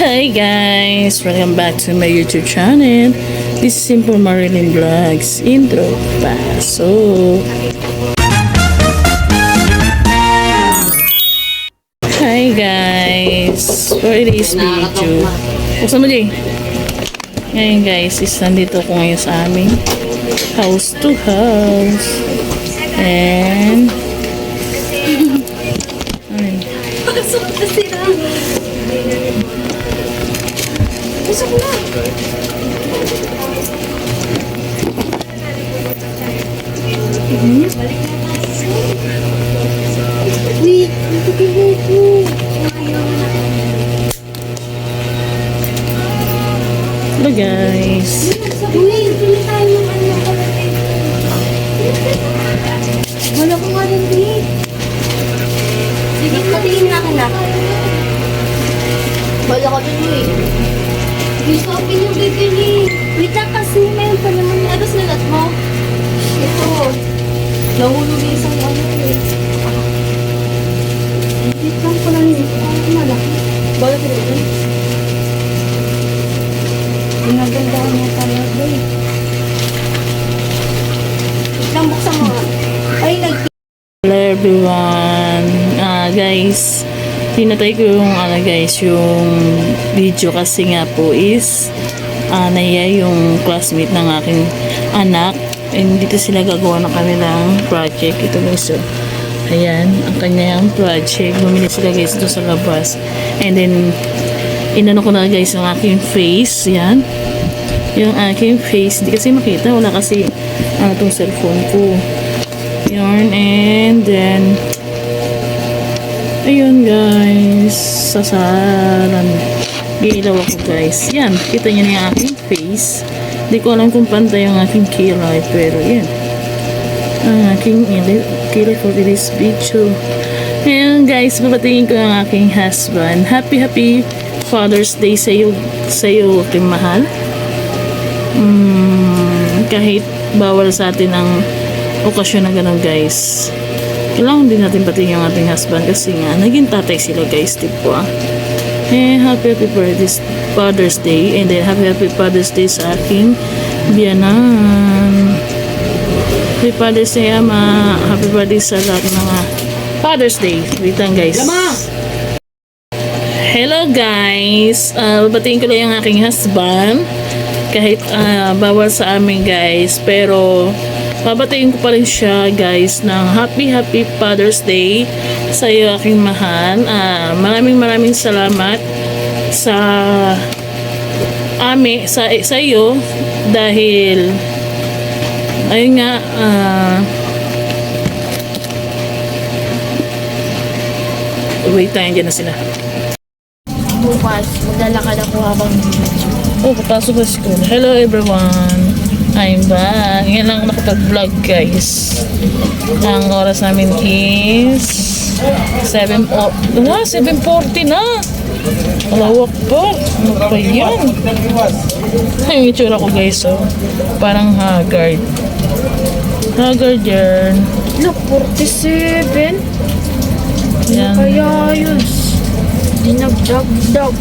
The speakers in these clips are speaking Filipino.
Hi guys! Welcome back to my YouTube channel. This is Simple Marilyn Vlogs intro pasok. Hi guys! For today's video, buksan mo Jay. Ngayon guys, nandito ko ngayon sa aming house to house. And Gusto ko na. Wait, natutulog ko. hello guys. Wait, pili tayo ng ano. Wala ko nga rin din. Sige, patingin na ka na. Wala ko din eh. Gusto ko yung bibili. Wait lang kasi, mayroon pa naman. Ano sinulat mo? Ito. Nahulog yung isang ano eh. Wait lang ko lang yun. Ano malaki? Bala ko rin. Pinagandaan niya talaga eh. Wait lang, buksan mo nga. Ay, Hello everyone. Guys, tinatay ko yung yung video kasi nga po is naya yung classmate ng aking anak, and dito sila gagawa ng kanilang project. Ito guys, so ayan ang kanyang project. Bumili sila guys doon sa labas, and then inano ko na guys yung aking face. Yan yung aking face, hindi kasi makita, wala kasi itong cellphone ko. Yarn, and then ayun guys, sasaran ilaw ako guys. Yan, kita nyo na yung aking face. Hindi ko alam kung pantay yung aking kilay, pero yan ang aking kilay for this video. Ayun guys, babatingin ko yung aking husband. Happy Father's Day sa'yo aking mahal. Kahit bawal sa atin ang okasyon na ganun guys, kailangan din natin pati yung ating husband kasi nga naging tatay sila guys, tipo happy Father's Day, and then happy Father's Day sa aking biyanan. Happy Father's Day ama, happy birthday sa lahat ng mga Father's Day. Wait lang guys. Hello guys, babatiin ko lang yung aking husband kahit bawal sa amin guys, pero babatiin ko pa rin siya guys ng happy Father's Day sa iyo aking mahal. Maraming salamat sa sa iyo dahil ayun nga wait tayo, dyan na sila. bukas, maglalakad ako habang Papasok sa school. Hello everyone, I'm back. Ngayon lang nakapag-vlog guys. Ang oras namin is 7:40 na. Malawak po. Ano pa yan? Yung itsura ko guys, so parang haggard yan. look, 47. Yan. Kaya yun. Dinagdag-dag.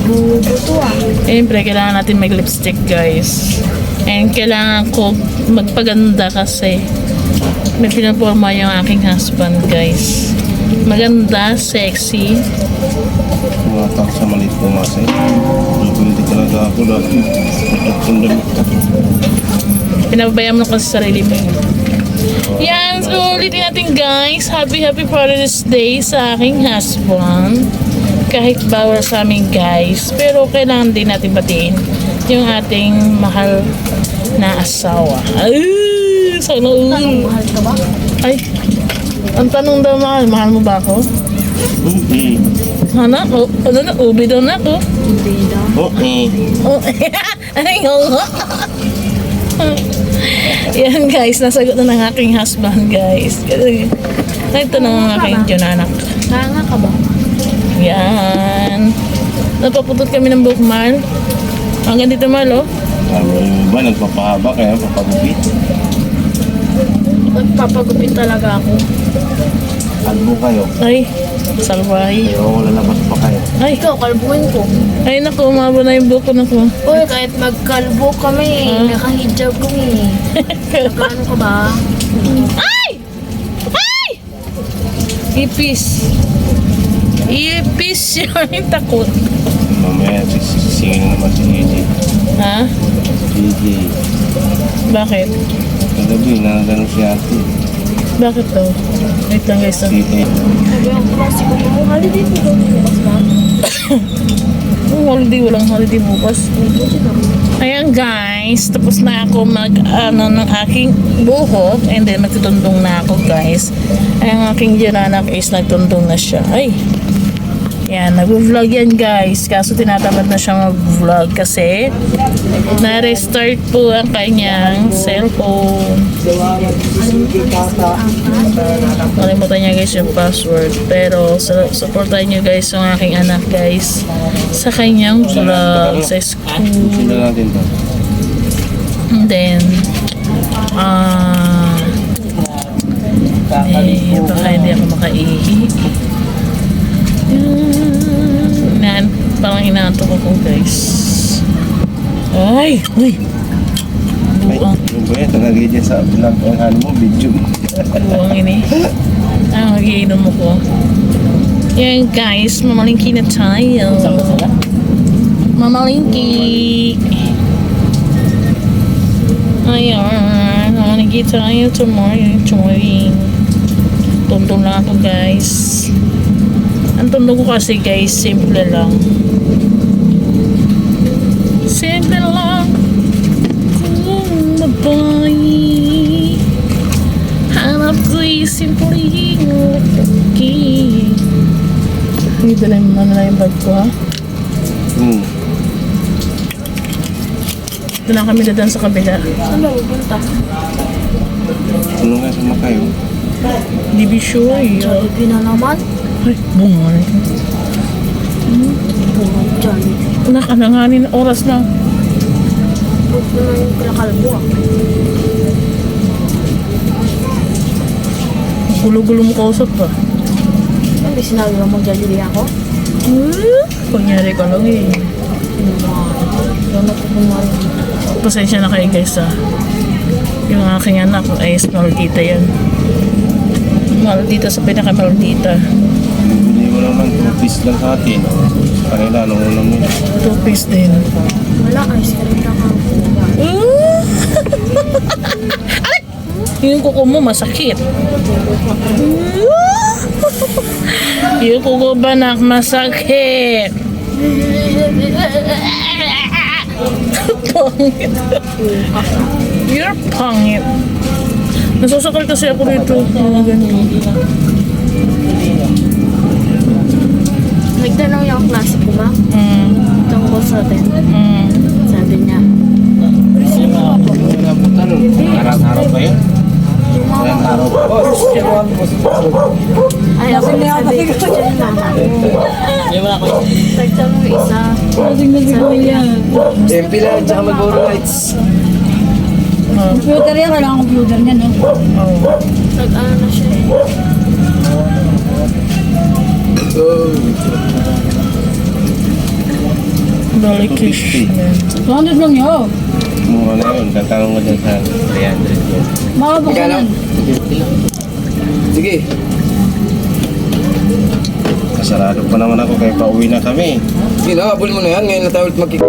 Buto Siyempre, kailangan natin mag-lipstick guys. And kailangan ko magpaganda kasi may pinaporma yung aking husband guys. Maganda, sexy. Mga tak sa maliit ko mas eh. Hindi talaga ako dahil matutundang Pinababayaan mo kasi sarili mo. Yan, so ulitin natin guys. Happy Father's Day sa aking husband. Kahit bawal sa amin guys, pero kailangan din natin batiin yung ating mahal na asawa. Ay, sana Mahal ka ba? Ay, ang tanong daw mahal mo ba ako? Hana? Ano na? Ubi daw na ako. Hindi daw. Oh, ay, oo. Yan guys, nasagot na ng aking husband guys. Ito na ang aking anak. Nanga ka ba? Yan. Napaputot kami ng buhok, Marl. Hanggang dito, Marl, oh. Yung iba nagpapahaba kaya papagupit. Nagpapagupit talaga ako. Albo kayo. Ay, salbahe. Pero lalabas pa kayo. Ay, Ikaw, kalbuhin ko. ay naku, umabo na yung buko na ko. Uy, kahit magkalbo kami, nakahijab kami. Nakaano ka ba? Ay! Ay! Ipis. Ipis yung takot. Mamaya, sisingin na naman si AJ. Ha? AJ. Bakit? Kagabi, nakagano si ate. Bakit daw? Wait lang guys. Si AJ. Sabi ang klasiko mo, holiday po daw bukas ba? Holiday, walang holiday bukas. Ayan guys, tapos na ako ng aking buhok and then magtutundong na ako guys. Ay, ang aking jananak is nagtundong na siya. Ay! Yan, nag-vlog yan guys. Kaso tinatamad na siya mag-vlog kasi na-restart po ang kanyang cellphone. Kalimutan niya guys yung password. Pero supportan niyo guys yung aking anak guys sa kanyang vlog sa school. Sila natin to. And then, baka hindi ako makaihi. Parang inaantok ako guys. Ay! Uy! Ay, yung ba yan? Talagay dyan sa vlog ang ano mo, video mo. Buwang ini. Magiinom ako. Yan guys, mamalingki na tayo. Mamalingki. Ayan, mamalingki tayo tomorrow. Tuntun lang ako guys. Ang tunog ko kasi guys, simple lang. Simple lang. Kung mabuhay, hanap ko'y simpleng okay. Hindi na yung bag ko ha. Ito na kami dadaan sa kabila. Saan ba pupunta? Ano nga sa Makayo? Di be sure. Jollibee na naman. Ay, bungal. Bungad dyan. Nakalanganin oras na. Huwag naman yung kalakalbo ah. Gulo-gulo mo kausap ka. Hindi sinabi mo mag-Jollibee ako? Kunyari ka lang eh. Doon ako kumari dito. Pasensya na kayo guys ah. Yung aking anak ay maldita yan. Maldita sa pinakamaldita. Bibili mo lang ng 2 piece lang sa atin. Kanila, nung ulam nila. 2 piece din. Wala, ice cream lang ako. Ay! Yung kuko mo masakit. Yung kuko ba nak masakit? Pangit. You're pangit. Nasasakal kasi ako dito. Mga ganun. Nagtanong yung klase ko ba? Tungkol sa atin. Sabi niya, Araw-araw ba yun? Araw-araw ba? ay ako sabi ko dyan na. Nagtanong yung isa. Sabi niya, MP lang, tsaka Marlboro Lights. Computer yan, kailangan computer niya, no? nag-ano na siya eh. Delication. 200 lang yun. Mura na yun. Tatanong ko dyan sa 300 yun. Makabuksan Magkano? yan. Sige. Kasarado pa naman ako kaya pauwi na kami. Sige na, abulin mo na yan. Ngayon na tayo ulit magkik...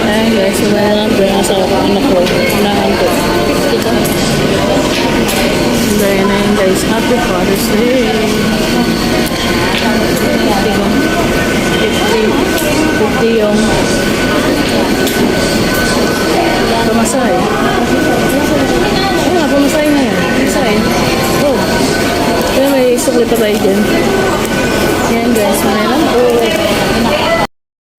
Ayan guys, wala lang po yung asawa ko, anak ko, unahan ko. Dahil na yun guys, Happy Father's Day. 50 yung pamasahe. Ah, pamasahe na yan. Pamasahe. Oh. Kaya may sukli pa tayo dyan. Yan guys, meron po.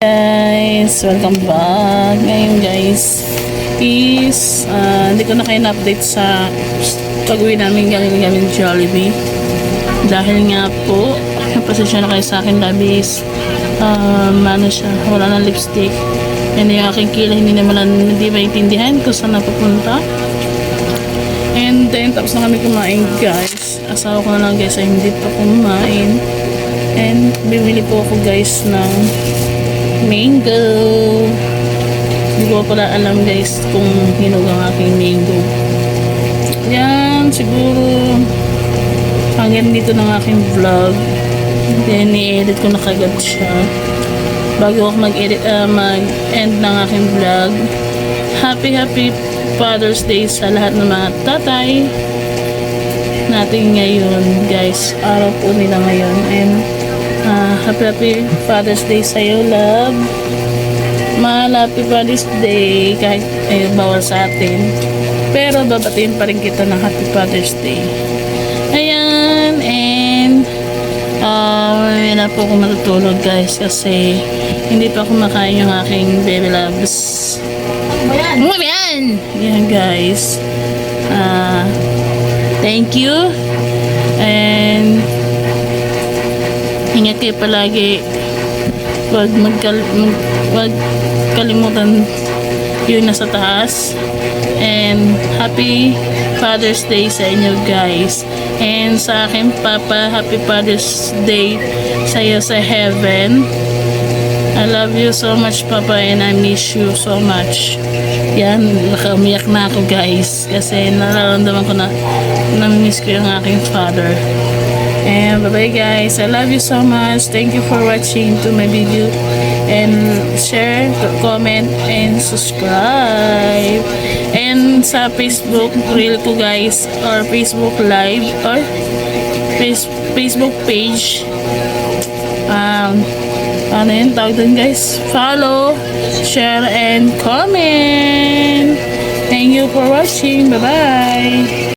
Guys, welcome back. Ngayon guys is hindi ko na kayo na-update sa pag-uwi namin galing Jollibee. Dahil nga po, pasensya na kayo sa akin, labis. Ano siya, wala ng lipstick. Yan yung aking kilay, hindi maintindihan kung saan napupunta. And then, tapos na kami kumain guys. Asawa ko na lang guys ay hindi pa kumain. And bibili po ako guys ng mango. Hindi ko pala alam guys kung hinog ang aking mango. Yan, siguro hanggang dito ng aking vlog. Then, i-edit ko na kagad siya. Bago ako mag-end ng aking vlog. Happy Father's Day sa lahat ng mga tatay natin ngayon, guys. Araw po nila ngayon. And, happy Father's Day sa'yo, love. Mahal, happy Father's Day. Kahit bawal sa atin. Pero, babatiin pa rin kita ng Happy Father's Day. Ayan, and mamaya na po ako matutulog guys kasi hindi pa kumakain yung aking baby loves. Ano ba yan? Yan guys. Thank you. And ingat kayo palagi. Huwag kalimutan yung nasa taas. And happy Father's Day sa inyo guys. And sa akin papa, happy Father's Day sa iyo sa heaven. I love you so much papa and I miss you so much. Yan, nakaumiyak na ako guys kasi nararamdaman ko na nami-miss ko yung aking father. And bye bye guys, I love you so much. Thank you for watching to my video. And share, comment, and subscribe. And sa Facebook reel ko guys, or Facebook live, or Facebook page, ano yun tawag dun guys, follow, share, and comment. Thank you for watching. Bye bye.